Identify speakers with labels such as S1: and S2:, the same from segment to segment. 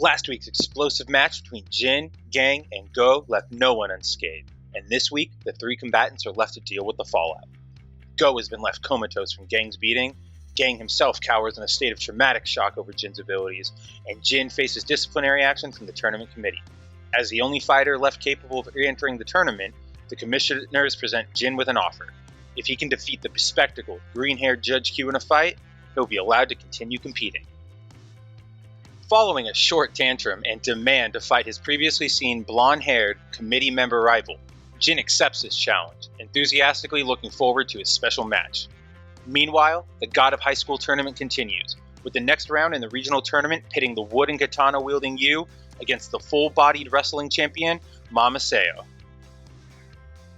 S1: Last week's explosive match between Jin, Gang, and Go left no one unscathed, and this week the three combatants are left to deal with the fallout. Go has been left comatose from Gang's beating, Gang himself cowers in a state of traumatic shock over Jin's abilities, and Jin faces disciplinary action from the tournament committee. As the only fighter left capable of re-entering the tournament, the commissioners present Jin with an offer. If he can defeat the bespectacled, green-haired Judge Q in a fight, he'll be allowed to continue competing. Following a short tantrum and demand to fight his previously seen blonde-haired committee member rival, Jin accepts his challenge, enthusiastically looking forward to his special match. Meanwhile, the God of High School tournament continues, with the next round in the regional tournament pitting the wood and katana-wielding Yu against the full-bodied wrestling champion, Ma Masao.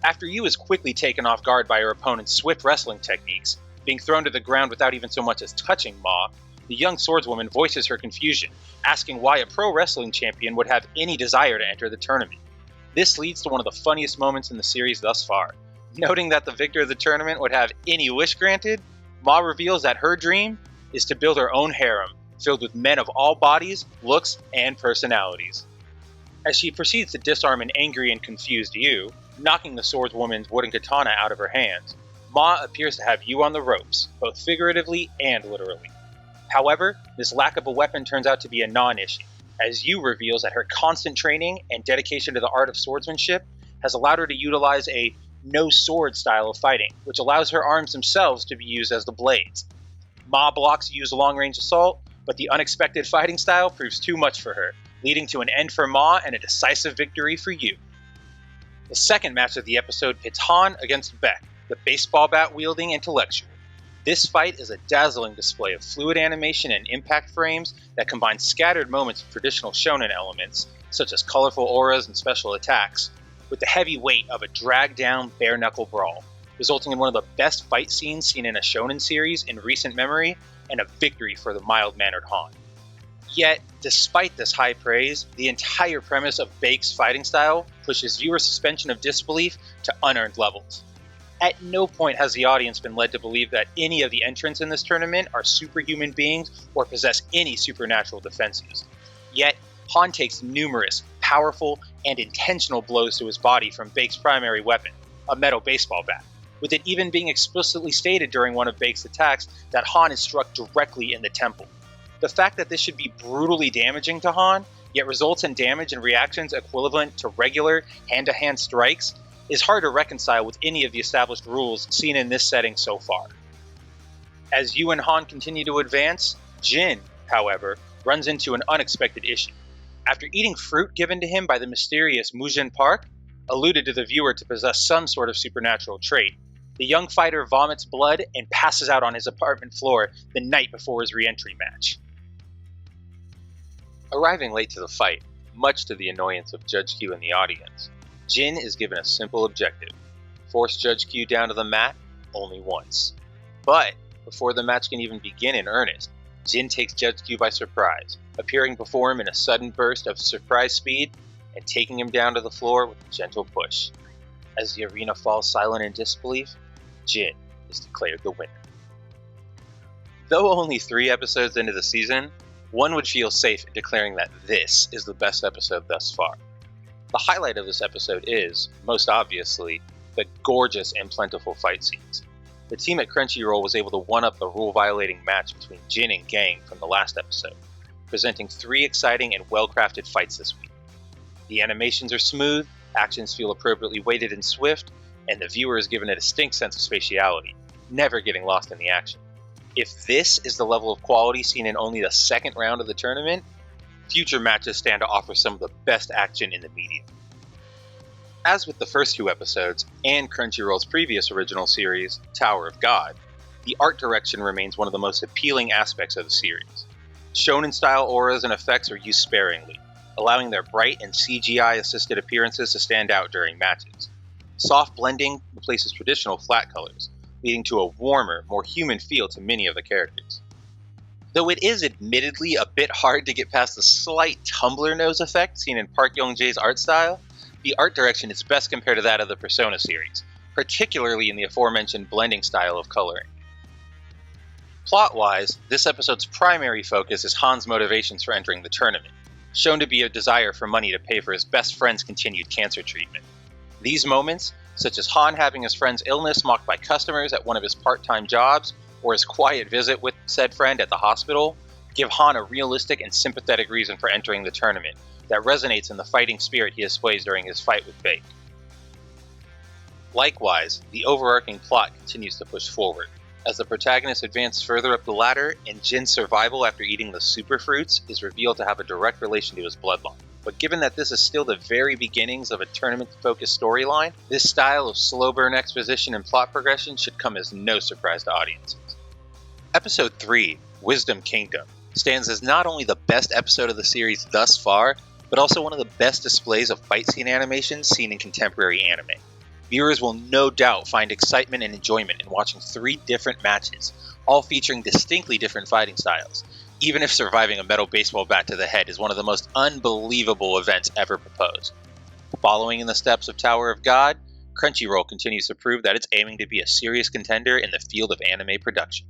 S1: After Yu is quickly taken off guard by her opponent's swift wrestling techniques, being thrown to the ground without even so much as touching Ma, the young swordswoman voices her confusion, asking why a pro wrestling champion would have any desire to enter the tournament. This leads to one of the funniest moments in the series thus far. Noting that the victor of the tournament would have any wish granted, Ma reveals that her dream is to build her own harem, filled with men of all bodies, looks, and personalities. As she proceeds to disarm an angry and confused Yu, knocking the swordswoman's wooden katana out of her hands, Ma appears to have Yu on the ropes, both figuratively and literally. However, this lack of a weapon turns out to be a non-issue, as Yu reveals that her constant training and dedication to the art of swordsmanship has allowed her to utilize a no-sword style of fighting, which allows her arms themselves to be used as the blades. Ma blocks Yu's long-range assault, but the unexpected fighting style proves too much for her, leading to an end for Ma and a decisive victory for Yu. The second match of the episode pits Han against Beck, the baseball bat-wielding intellectual. This fight is a dazzling display of fluid animation and impact frames that combine scattered moments of traditional shonen elements, such as colorful auras and special attacks, with the heavy weight of a drag-down, bare-knuckle brawl, resulting in one of the best fight scenes seen in a shonen series in recent memory, and a victory for the mild-mannered Han. Yet, despite this high praise, the entire premise of Baek's fighting style pushes viewer suspension of disbelief to unearned levels. At no point has the audience been led to believe that any of the entrants in this tournament are superhuman beings or possess any supernatural defenses. Yet, Han takes numerous, powerful, and intentional blows to his body from Baek's primary weapon, a metal baseball bat, with it even being explicitly stated during one of Baek's attacks that Han is struck directly in the temple. The fact that this should be brutally damaging to Han, yet results in damage and reactions equivalent to regular hand-to-hand strikes, is hard to reconcile with any of the established rules seen in this setting so far. As Yu and Han continue to advance, Jin, however, runs into an unexpected issue. After eating fruit given to him by the mysterious Mujin Park, alluded to the viewer to possess some sort of supernatural trait, the young fighter vomits blood and passes out on his apartment floor the night before his re-entry match. Arriving late to the fight, much to the annoyance of Judge Q and the audience, Jin is given a simple objective: force Judge Q down to the mat only once. But before the match can even begin in earnest, Jin takes Judge Q by surprise, appearing before him in a sudden burst of surprise speed and taking him down to the floor with a gentle push. As the arena falls silent in disbelief, Jin is declared the winner. Though only 3 episodes into the season, one would feel safe in declaring that this is the best episode thus far. The highlight of this episode is, most obviously, the gorgeous and plentiful fight scenes. The team at Crunchyroll was able to one-up the rule-violating match between Jin and Gang from the last episode, presenting 3 exciting and well-crafted fights this week. The animations are smooth, actions feel appropriately weighted and swift, and the viewer is given a distinct sense of spatiality, never getting lost in the action. If this is the level of quality seen in only the second round of the tournament, future matches stand to offer some of the best action in the medium. As with the first 2 episodes, and Crunchyroll's previous original series, Tower of God, the art direction remains one of the most appealing aspects of the series. Shonen-style auras and effects are used sparingly, allowing their bright and CGI-assisted appearances to stand out during matches. Soft blending replaces traditional flat colors, leading to a warmer, more human feel to many of the characters. Though it is admittedly a bit hard to get past the slight Tumblr nose effect seen in Park Young-jae's art style, the art direction is best compared to that of the Persona series, particularly in the aforementioned blending style of coloring. Plot-wise, this episode's primary focus is Han's motivations for entering the tournament. shown to be a desire for money to pay for his best friend's continued cancer treatment. These moments, such as Han having his friend's illness mocked by customers at one of his part-time jobs, or his quiet visit with said friend at the hospital, give Han a realistic and sympathetic reason for entering the tournament that resonates in the fighting spirit he displays during his fight with Baek. Likewise, the overarching plot continues to push forward, as the protagonists advance further up the ladder, and Jin's survival after eating the super fruits is revealed to have a direct relation to his bloodline. But given that this is still the very beginnings of a tournament-focused storyline, this style of slow burn exposition and plot progression should come as no surprise to audiences. Episode 3, Wisdom Kingdom, stands as not only the best episode of the series thus far, but also one of the best displays of fight scene animation seen in contemporary anime. Viewers will no doubt find excitement and enjoyment in watching 3 different matches, all featuring distinctly different fighting styles, even if surviving a metal baseball bat to the head is one of the most unbelievable events ever proposed. Following in the steps of Tower of God, Crunchyroll continues to prove that it's aiming to be a serious contender in the field of anime production.